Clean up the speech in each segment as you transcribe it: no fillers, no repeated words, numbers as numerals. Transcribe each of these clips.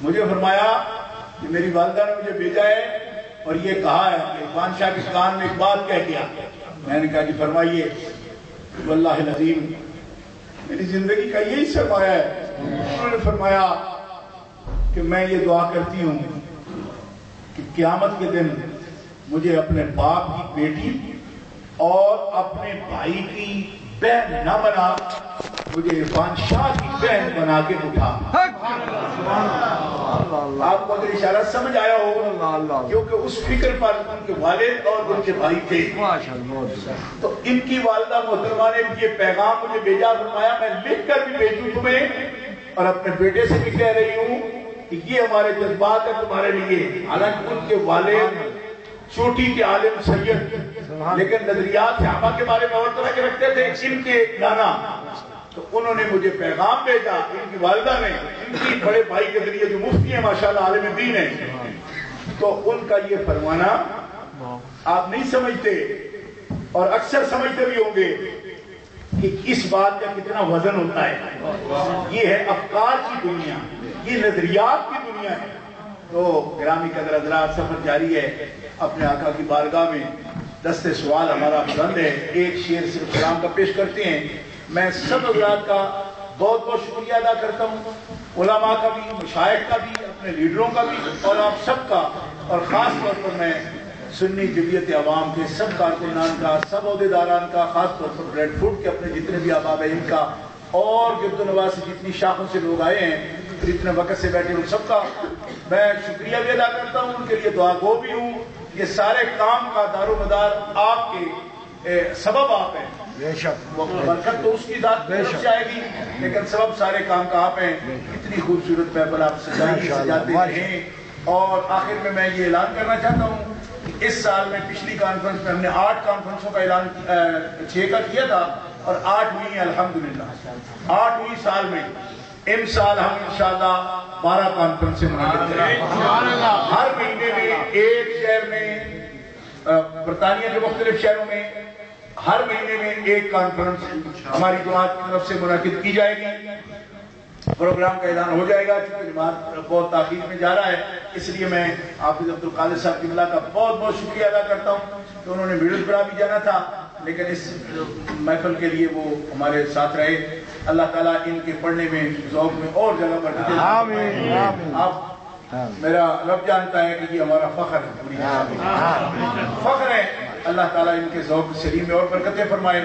مجھے فرمایا کہ میری والدہ نے مجھے بھیجا ہے اور یہ کہا ہے کہ عرفان شاہ کے کان میں ایک بات کہہ دیا. میں نے کہا جی فرمائیے. واللہ العظیم میری زندگی کا یہی سرمایہ ہے. انہوں نے فرمایا کہ میں یہ دعا کرتی ہوں کہ قیامت کے دن مجھے اپنے باپ کی بیٹی اور اپنے بھائی کی بہن نہ بنا, مجھے عرفان شاہ کی بہن بنا کے اٹھا. آپ کو اگر اشارہ سمجھ آیا ہوگا کیونکہ اس فکر پر ان کے والد اور ان کے بھائی تھے. تو ان کی والدہ محترمہ نے یہ پیغام مجھے بھیجا. فرمایا میں لکھ کر بھی بھیجوں تمہیں اور اپنے بیٹے سے بھی کہہ رہی ہوں کہ یہ ہمارے جذبات ہیں تمہارے لیے. حالانکہ ان کے والد چوٹی کے عالم سید لیکن نظریات صحابہ کے بارے میں اور طرح کے رکھتے تھے. ان کے لانا تو انہوں نے مجھے پیغام بھیجا. ان کی والدہ نے ان کی بڑے بھائی کے ذریعے جو مفتی ہیں ماشاءاللہ عالم دین ہیں, تو ان کا یہ فرمانا آپ نہیں سمجھتے اور اکثر سمجھتے بھی ہوں گے کہ اس بات کا کتنا وزن ہوتا ہے. یہ ہے افکار کی دنیا, یہ نظریات کی دنیا ہے. تو گرامی قدر حضرات سفر جاری ہے اپنے آقا کی بارگاہ میں. دستے سوال ہمارا بلند ہے. ایک شعر صرف سلام کا پیش کرتے ہیں. میں سب حضرات کا بہت بہت شکریہ ادا کرتا ہوں, علماء کا بھی, مشائخ کا بھی, اپنے لیڈروں کا بھی اور آپ سب کا. اور خاص طور پر میں سنی جمعیت عوام کے سب کارکنان کا, سب عہدیداران کا, خاص طور پر بریڈ فوڈ کے اپنے جتنے بھی احباب ہیں ان کا, اور گرد و نواز سے جتنی شاخوں سے لوگ آئے ہیں اتنے وقت سے بیٹھے ان سب کا میں شکریہ بھی ادا کرتا ہوں. ان کے لیے دعا گو بھی ہوں. یہ سارے کام کا دار و مدار آپ کے سبب آپ ہیں. برکت تو اس کی ذات سے آئے گی لیکن سبب سارے کام کا آپ ہیں. اتنی خوبصورت محفل آپ سجاتے رہیں. اور آخر میں یہ اعلان کرنا چاہتا ہوں کہ اس سال میں پچھلی کانفرنس میں ہم نے 8 کانفرنسوں کا اعلان 6 کا کیا تھا اور 8 ہوئی ہیں الحمدللہ. 8 ہوئی سال میں. ان سال ہم انشاءاللہ 12 کانفرنسیں منعقد کریں. ہر مہینے میں ایک شہر میں, برطانیہ کے مختلف شہروں میں ہر مہینے میں ایک کانفرنس ہماری جماعت کی طرف سے منعقد کی جائے گی. پروگرام کا اعلان ہو جائے گا. چونکہ جماعت بہت تاخیر میں جا رہا ہے اس لیے میں حافظ عبدالقادر صاحب قبلہ کا بہت بہت شکریہ ادا کرتا ہوں کہ انہوں نے میڈل پڑا بھی جانا تھا لیکن اس محفل کے لیے وہ ہمارے ساتھ رہے. اللہ تعالیٰ ان کے پڑھنے میں ذوق میں اور جگہ پر دے. آپ میرا رب جانتا ہے کہ یہ ہمارا فخر ہے, پوری فخر ہے. اللہ تعالیٰ ان کے ذوق سلیم میں اور برکتیں فرمائے.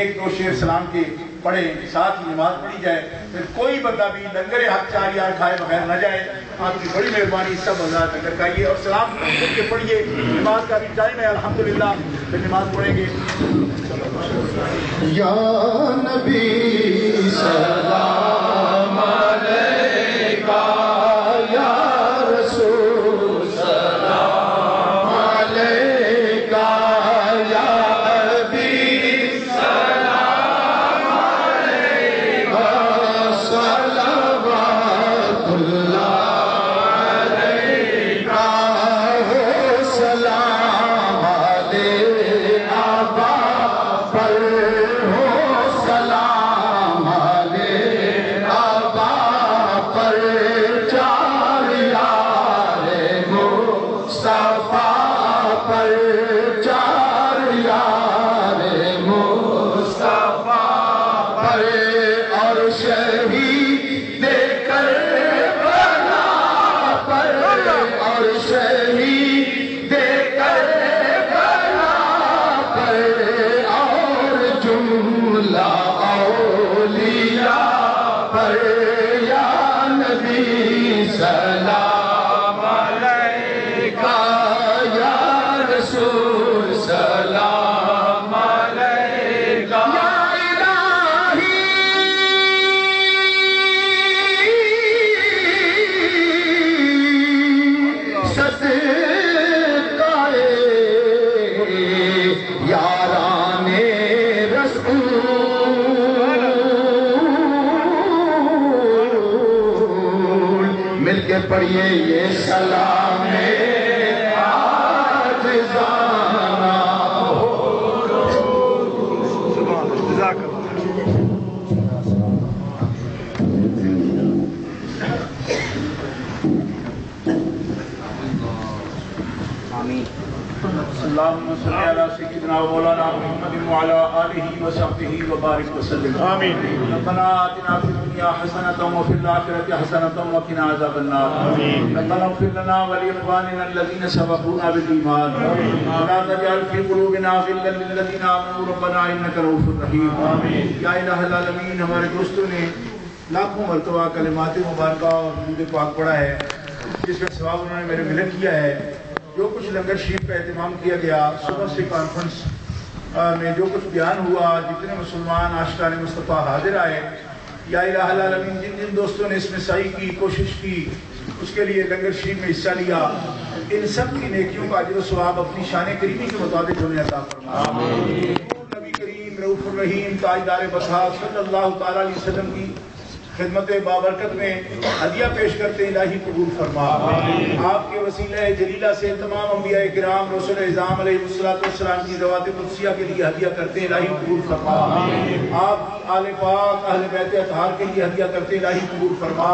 1-2 شعر سلام کے پڑھے, ساتھ ہی نماز پڑھی جائے, پھر کوئی بندہ بھی لنگر حق 4 یار کھائے بغیر نہ جائے. آپ کی بڑی مہربانی. سب حضرات لنگر کھائیے اور سلام خود کے پڑھیے. نماز کا بھی ٹائم ہے الحمدللہ, پھر نماز پڑھیں گے. یا نبی سلام علیکہ, یا رسول سلام علیکہ, یا حبیب سلام علیکہ, صلوات اللہ علیکہ, سلام علیکہ پر ہو, سلام علیکہ پر, چار یار مصطفیٰ پر, چار یار مصطفیٰ پر, اور شہید کربلا پر, اور شہید کربلا پر, اور جملہ اولیاء پر, یا نبی سلام علیکہ, یا رسول سلام علیکہ, یا الہی صدقہ یاران رسول, مل کے پڑھیے یہ سلام عاجزانہ اللهم صل على سيدنا مولانا محمد وعلى آله وصحبه وبارك وسلم آمين ربنا آتنا في الدنيا حسنة وفي الآخرة حسنة وقنا عذاب النار آمين ربنا اغفر لنا ولإخواننا الذين سبقونا بالإيمان ولا تجعل في قلوبنا غلا للذين آمنوا ربنا إنك رؤوف رحيم آمين یا الہ العالمین ہمارے دوستوں نے لاکھوں مرتبہ کلمات مبارکہ اور درود پاک پڑھا ہے جس کا ثواب انہوں نے میرے ملک کیا ہے جو کچھ لنگر شریف کا اہتمام کیا گیا صبح سے کانفرنس میں جو کچھ بیان ہوا جتنے مسلمان عاشقان مصطفیٰ حاضر آئے یا الہ العالمین جن جن دوستوں نے اس میں سعی کی کوشش کی اس کے لیے لنگر شریف میں حصہ لیا ان سب کی نیکیوں کا اجر و ثواب اپنی شان کریمی کے مطابق انہیں عطا فرما نبی کریم رؤوف الرحیم تاجدار بطحا صلی اللہ تعالی علیہ وسلم کی خدمت بابرکت میں ہدیہ پیش کرتے الہی قبول فرما آپ کے وسیلہ جلیلہ سے تمام انبیاء کرام رسول اعظام علیہ السلام کی ذوات قدسیہ کے لیے ہدیہ کرتے الہی قبول فرما آپ آل پاک اہل بیت اطہار کے لیے ہدیہ کرتے الہی قبول فرما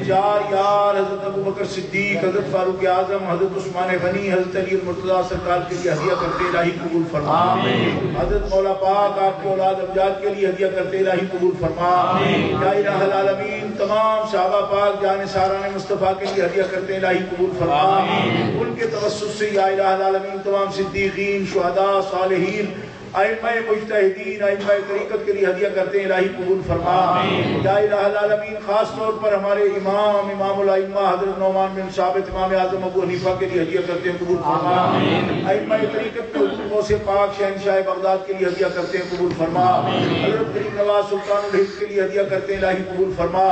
چار یار حضرت ابوبکر صدیق حضرت فاروق اعظم حضرت عثمان غنی حضرت علی المرتضیٰ سرکار کے لیے ہدیہ کرتے الہی قبول فرما حضرت مولا پاک آپ کے اولاد امجاد کے لیے ہدیہ کرتے الہی قبول فرما یا الہ العالمین تمام صحابہ پاک جان ساران مصطفیٰ کے لیے ہدیہ کرتے ہیں الہی قبول فرما ان کے توسط سے یا الہ العالمین تمام صدیقین شہداء صالحین ائمہ مجتہدین ائمہ طریقت کے لیے ہدیہ کرتے ہیں الہی قبول فرما یا الہ العالمین خاص طور پر ہمارے امام الائمہ حضرت نعمان بن ثابت امام اعظم ابو حنیفہ کے لیے ہدیہ کرتے ہیں قبول فرما ائمہ طریقت کے حکموں سے پاک شہنشاہ بغداد کے لیے ہدیہ کرتے ہیں قبول فرما حضرت غریب نواز سلطان الہند کے لیے ہدیہ کرتے ہیں الہی قبول فرما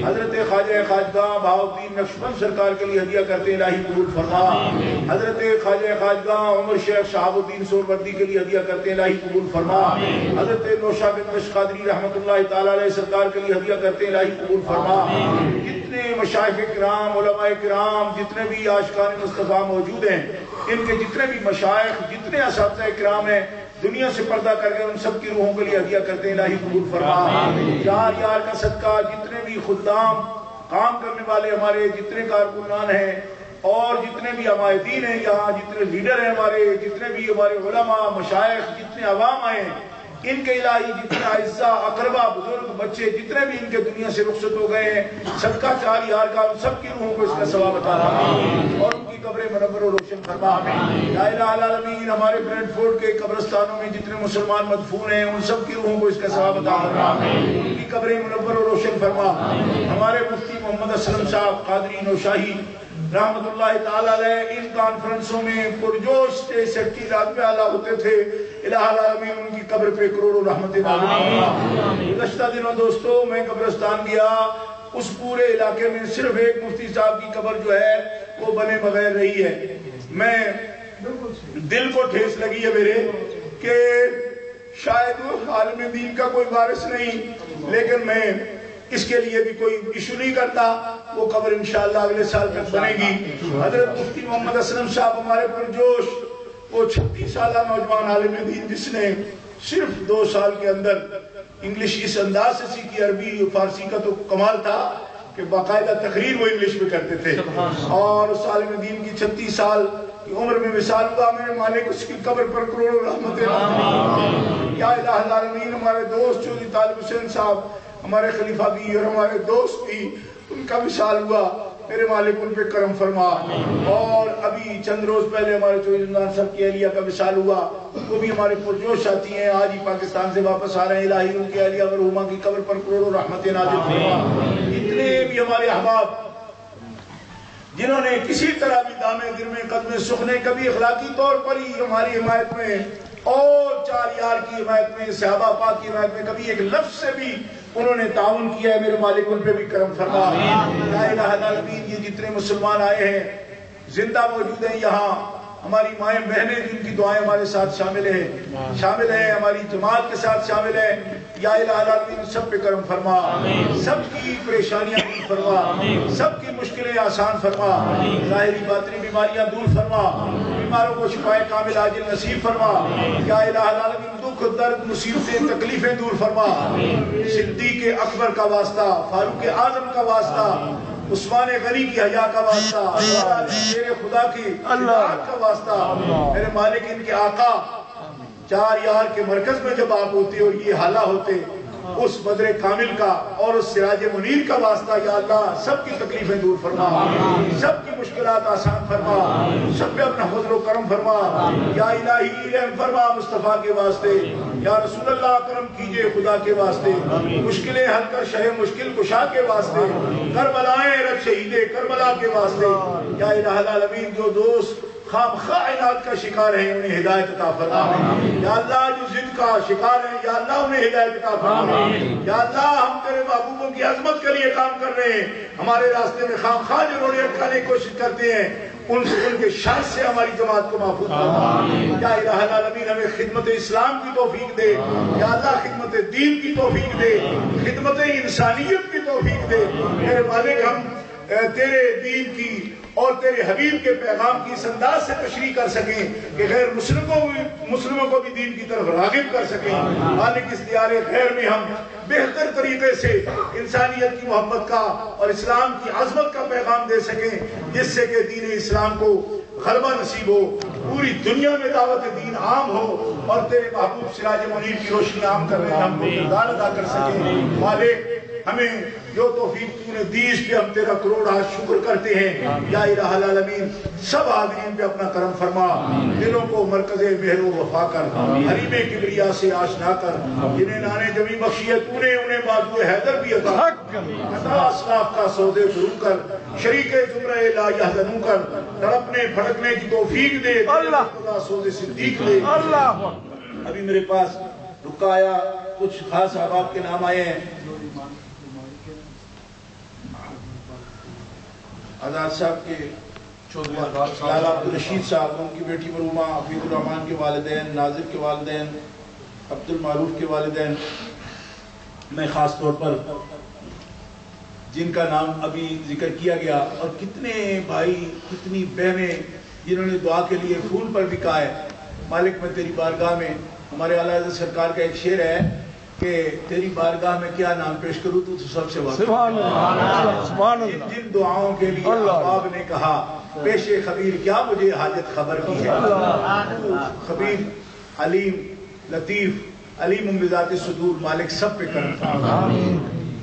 حضرت خواجہ خواجگاہ بہاؤالدین نقشبند سرکار کے لیے ہدیہ کرتے ہیں الہی قبول فرما حضرت خواجہ خواجگاہ عمر شیخ شہاب الدین سہروردی کے لیے ہدیہ کرتے ہیں الہی قبول فرما حضرت نوشا بن مشک قادری رحمۃ اللہ تعالی علیہ سرکار کے لیے ہدیہ کرتے ہیں الہی قبول فرما جتنے مشائخ کرام علماء کرام جتنے بھی عاشقان مصطفیٰ موجود ہیں ان کے جتنے بھی مشائخ جتنے اساتذہ کرام ہیں دنیا سے پردہ کر کے ان سب کی روحوں کے لیے ہدیہ کرتے ہیں الہی قبول فرما یار یار کا صدقہ جتنے بھی خدام کام کرنے والے ہمارے جتنے کارکنان ہیں اور جتنے بھی عمائدین ہیں یہاں جتنے لیڈر ہیں ہمارے جتنے بھی ہمارے علماء مشائخ جتنے عوام آئے ہیں ان کے الہی جتنے اعزاء اقربا بزرگ بچے جتنے بھی ان کے دنیا سے رخصت ہو گئے ہیں صدقہ چار یار کا ان سب کی روحوں کو اس کا ثواب عطا فرما اور ان کی قبر منور و روشن فرما یا الہ العالمین ہمارے برینڈ فورڈ کے قبرستانوں میں جتنے مسلمان مدفون ہیں ان سب کی روحوں کو اس کا ثواب عطا فرما ان کی قبر منور و روشن فرما ہمارے مفتی محمد اسلم صاحب قادری نوشاہی رحمت اللہ تعالی علیہ ان کانفرنسوں میں پرجوش سے سٹی رات میں اعلیٰ ہوتے تھے الہ العالمین ان کی قبر پہ کروڑوں رحمت نازل گزشتہ دنوں دوستو میں قبرستان گیا اس پورے علاقے میں صرف ایک مفتی صاحب کی قبر جو ہے وہ بنے بغیر رہی ہے میں دل کو ٹھیس لگی ہے میرے کہ شاید وہ عالم دین کا کوئی وارث نہیں لیکن میں اس کے لیے بھی کوئی ایشو نہیں کرتا وہ قبر انشاءاللہ اگلے سال تک بنے گی حضرت مفتی محمد اسلم صاحب ہمارے پرجوش وہ 36 سالہ نوجوان عالم دین جس نے صرف 2 سال کے اندر انگلش اس انداز سے سیکھی عربی فارسی کا تو کمال تھا کہ باقاعدہ تقریر وہ انگلش میں کرتے تھے اور اس عالم دین کی 36 سال کی عمر میں وصال ہوا میرے مالک اس کی قبر پر کروڑوں رحمتیں یا الہ العالمین ہمارے دوست چودھری طالب حسین صاحب ہمارے خلیفہ بھی اور ہمارے دوست بھی ان کا وصال ہوا میرے مالک ان پہ کرم فرما اور ابھی چند روز پہلے ہمارے چودھری رمضان صاحب کی اہلیہ کا وصال ہوا وہ بھی ہمارے پرجوش ساتھی ہیں آج ہی پاکستان سے واپس آ رہے ہیں الہی ان کی اہلیہ مرحومہ کی قبر پر کروڑوں رحمتیں نازل فرما اتنے بھی ہمارے احباب جنہوں نے کسی طرح بھی دامے گرمے قدمے سخنے کبھی اخلاقی طور پر ہی ہماری حمایت میں اور چار یار کی حمایت میں صحابہ پاک کی حمایت میں کبھی ایک لفظ سے بھی انہوں نے تعاون کیا ہے میرے مالک ان پہ بھی کرم فرما لا الہ الا العالمین یہ جتنے مسلمان آئے ہیں زندہ موجود ہیں یہاں ہماری مائیں بہنیں جن کی دعائیں ہمارے ساتھ شامل ہیں ہماری جماعت کے ساتھ شامل ہیں یا الہ العالمین سب پہ کرم فرما سب کی پریشانیاں دور فرما سب کی مشکلیں آسان فرما ظاہری باطنی بیماریاں دور فرما بیماروں کو شفائے کامل عاجل نصیب فرما یا الہ العالمین دکھ درد مصیبتیں تکلیفیں دور فرما صدیق اکبر کا واسطہ فاروق اعظم کا واسطہ عثمان غنی کی حیا کا واسطہ، شیر خدا کی شجاعت کا واسطہ، میرے مالک ان کے آقا چار یار کے مرکز میں جب آپ ہوتے اور یہ حالہ ہوتے، اس بدر کامل کا اور اس سراج منیر کا واسطہ یا اللہ سب کی تکلیفیں دور فرما، سب کی مشکلات آسان فرما، سب پہ اپنا فضل و کرم فرما، یا الہی رحم فرما مصطفیٰ کے واسطے، یا رسول اللہ کرم کیجئے خدا کے واسطے، مشکلیں حل کر شہ مشکل کشا کے واسطے، کربلائیں رب شہید کربلا کے واسطے، یا الہ العالمین جو دوست خام خواہنات کا شکار ہیں انہیں ہدایت عطا فرما، یا اللہ جو ضد کا شکار ہیں یا اللہ انہیں ہدایت عطا فرما، یا اللہ ہم تیرے محبوبوں کی عظمت کے لیے کام کر رہے ہیں، ہمارے راستے میں خام خواہ جو روڑے اٹھانے کی کوشش کرتے ہیں ان کے شر سے ہماری جماعت کو محفوظ فرما، یا الہ العالمین ہمیں خدمت اسلام کی توفیق دے، یا اللہ خدمت دین کی توفیق دے، خدمت انسانیت کی توفیق دے، میرے مالک ہم تیرے دین کی اور تیرے حبیب کے پیغام کی اس انداز سے تشریح کر سکیں کہ غیر مسلموں کو بھی دین کی طرف راغب کر سکیں، مالک اس دیار خیر میں ہم بہتر طریقے سے انسانیت کی محبت کا اور اسلام کی عظمت کا پیغام دے سکیں، جس سے کہ دین اسلام کو غلبہ نصیب ہو، پوری دنیا میں دعوت دین عام ہو اور تیرے محبوب سراج منیر کی روشنی عام کر رہے ہیں ہم کو کردار ادا کر سکیں۔ مالک ہمیں جو توفیق تو نے دی اس پہ ہم تیرا کروڑ ہاتھ شکر کرتے ہیں، یا الہ العالمین سب حاضرین پہ اپنا کرم فرما، دلوں کو مرکز مہر و وفا کر، حریم کبریا سے آشنا کر، جنہیں نانے جمی بخشی ہے تو نے انہیں بازو حیدر بھی عطا اسلاف کا سودے شروع کر، شریک زمرہ لا یحزنوں کر، تڑپنے پھڑکنے کی توفیق دے، خدا سودے صدیق دے۔ ابھی میرے پاس رکا آیا کچھ خاص احباب کے نام آئے ہیں، آزاد صاحب کے لالا عبدالرشید صاحب، ان کی بیٹی مرحومہ حفیظ الرحمان کے والدین، ناظر کے والدین، عبد المعروف کے والدین، میں خاص طور پر جن کا نام ابھی ذکر کیا گیا، اور کتنے بھائی کتنی بہنیں جنہوں نے دعا کے لیے پھول پر بھی کہا ہے، مالک میں تیری بارگاہ میں، ہمارے اعلیٰ حضرت سرکار کا ایک شعر ہے کہ تیری بارگاہ میں کیا نام پیش کروں تو سب سے واقع، جن دعاؤں کے لیے احباب نے کہا پیش خبیر کیا مجھے حاجت خبر کی ہے، خبیر علیم لطیف علیم بذات صدور، مالک سب پہ کرم فرما،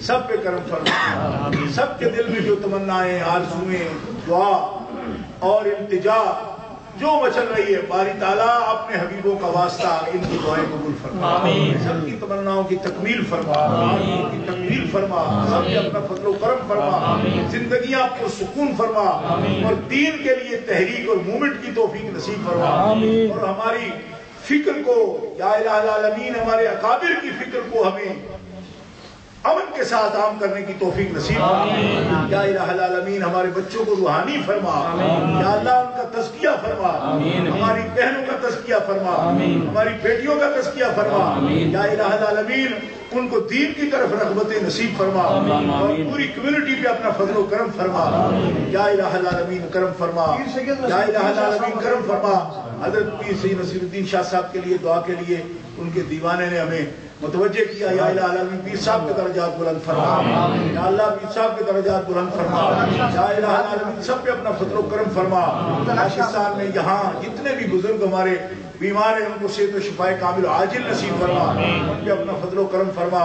سب پہ کرم فرما، سب کے دل میں جو تمنائیں آرزویں دعا اور التجا جو مچل رہی ہے، باری تعالیٰ اپنے حبیبوں کا واسطہ ان کی دعائیں قبول فرما، سب کی تمناؤں کی تکمیل فرما، کی تکمیل فرما، سب کے اپنا فضل و کرم فرما، زندگیاں پر سکون فرما، اور دین کے لیے تحریک اور مومنٹ کی توفیق نصیب فرما، اور ہماری فکر کو یا الہ العالمین ہمارے اکابر کی فکر کو ہمیں امن کے ساتھ عام کرنے کی توفیق نصیب فرما، یا الہ العالمین ہمارے بچوں کو روحانی فرما، یا اللہ ان کا تزکیہ فرما، ہماری بہنوں کا تزکیہ فرما، ہماری بیٹیوں کا تزکیہ فرما، یا الہ العالمین ان کو دین کی طرف رغبت نصیب فرما، اور پوری کمیونٹی پہ اپنا فضل و کرم فرما، یا الہ العالمین کرم فرما، یا الہ العالمین کرم فرما۔ حضرت پیر سید نصیر الدین شاہ صاحب کے لیے دعا کے لیے ان کے دیوانے نے ہمیں متوجہ کیا، یا الہ العالمین پیر صاحب کے درجات بلند فرما، یا اللہ پیر صاحب کے درجات بلند فرما، یا الہ العالمین سب پہ اپنا فضل و کرم فرما۔ پاکستان میں یہاں جتنے بھی بزرگ ہمارے بیمار ہیں ان کو صحت و شفا کامل عاجل نصیب فرما، ان پہ اپنا فضل و کرم فرما۔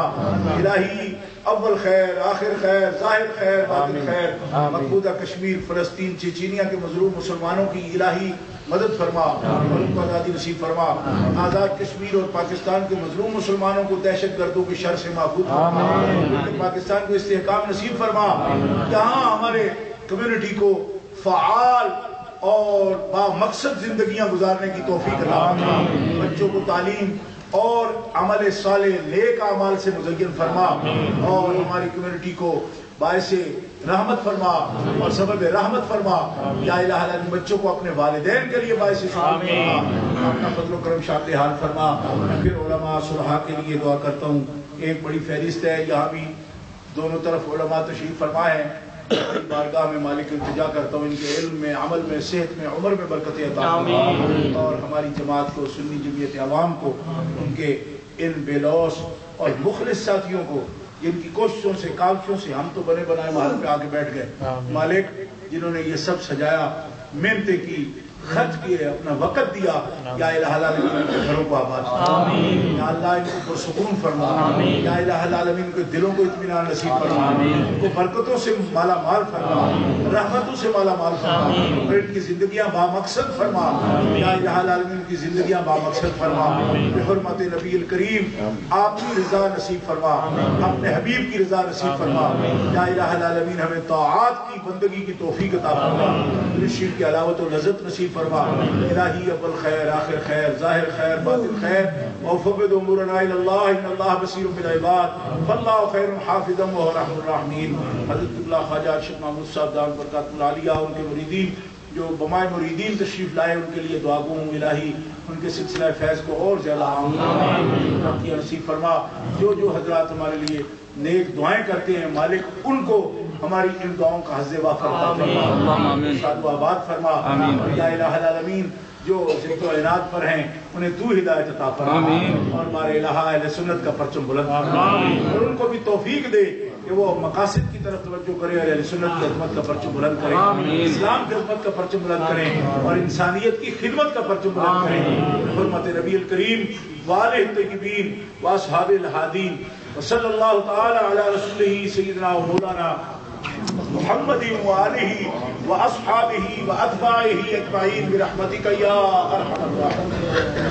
الہی اول خیر آخر خیر ظاہر خیر باطن خیر، مقبوضہ کشمیر فلسطین چیچینیا کے مظلوم مسلمانوں کی الہی مدد فرما اور ان کو آزادی نصیب فرما، آزاد کشمیر اور پاکستان کے مظلوم مسلمانوں کو دہشت گردوں کی شر سے محفوظ فرما، پاکستان کو استحکام نصیب فرما، جہاں ہمارے کمیونٹی کو فعال اور با مقصد زندگیاں گزارنے کی توفیق عطا فرما، بچوں کو تعلیم اور عمل صالح نیک اعمال سے مزین فرما، اور ہماری کمیونٹی کو باعث رحمت فرما اور سبب رحمت فرما، یا الہ العالمین بچوں کو اپنے والدین کے لیے باعث شکر فرما، اپنا فضل و کرم شامل حال فرما۔ پھر علماء صلحاء کے لیے دعا کرتا ہوں، ایک بڑی فہرست ہے، یہاں بھی دونوں طرف علماء تشریف فرما ہے، بارگاہ میں مالک التجا کرتا ہوں ان کے علم میں، عمل میں، صحت میں، عمر میں برکت عطا فرما، اور ہماری جماعت کو، سنی جمعیت عوام کو، ان کے ان بے لوث اور مخلص ساتھیوں کو جن کی کوششوں سے کاوشوں سے ہم تو بنے بنائے محل پہ آ کے بیٹھ گئے، مالک جنہوں نے یہ سب سجایا، محنتیں کی، خرچ کیے، اپنا وقت دیا، یا الہ العالمین ان کے گھروں کو آباد فرما، یا اللہ ان کو پرسکون فرما، یا الہ العالمین کے دلوں کو اطمینان نصیب فرما، ان کو برکتوں سے مالا مال فرما، رحمتوں سے مالا مال فرما، اور ان کی زندگیاں بامقصد فرما، یا الہ العالمین کی زندگیاں بامقصد فرما، بحرمت نبی الکریم آپ کی رضا نصیب فرما، اپنے حبیب کی رضا نصیب فرما، یا الہ العالمین ہمیں طاعات کی بندگی کی توفیق عطا فرما، رشید کی علاوت و لذت نصیب فرما، الہی اول خیر آخر خیر ظاہر خیر باطن خیر، وفقد امورنا الى اللہ ان اللہ بصیر بالعباد، فاللہ خیر حافظا وهو ارحم الراحمین۔ حضرت اللہ خواجہ شیخ محمود صاحب دامت برکاتہ العالیہ، ان کے مریدین جو بمائے مریدین تشریف لائے، ان کے لیے دعا گو ہوں الہی ان کے سلسلہ فیض کو اور زیادہ عام نصیب فرما۔ جو جو حضرات ہمارے لیے نیک دعائیں کرتے ہیں مالک ان کو ہماری ان دعاؤں کا حظ وافر عطا فرما، شاد و آباد فرما، یا الہ العالمین جو ذکر و عناد پر ہیں انہیں تو ہدایت عطا فرما، اور ہمارے الہ اہل سنت کا پرچم بلند فرما، اور ان کو بھی توفیق دے کہ وہ مقاصد کی طرف توجہ کرے اور اہل سنت کی عظمت کا پرچم بلند کرے، اسلام کی عظمت کا پرچم بلند کرے، اور انسانیت کی خدمت کا پرچم بلند کرے، حرمت نبی الکریم وآلہ الطیبین واصحاب الہادین، وصلی اللہ تعالی علی رسولہ سیدنا و مولانا محمد وآلہ واصحابہ واتباعہ اجمعین برحمتک یا ارحم الراحمین۔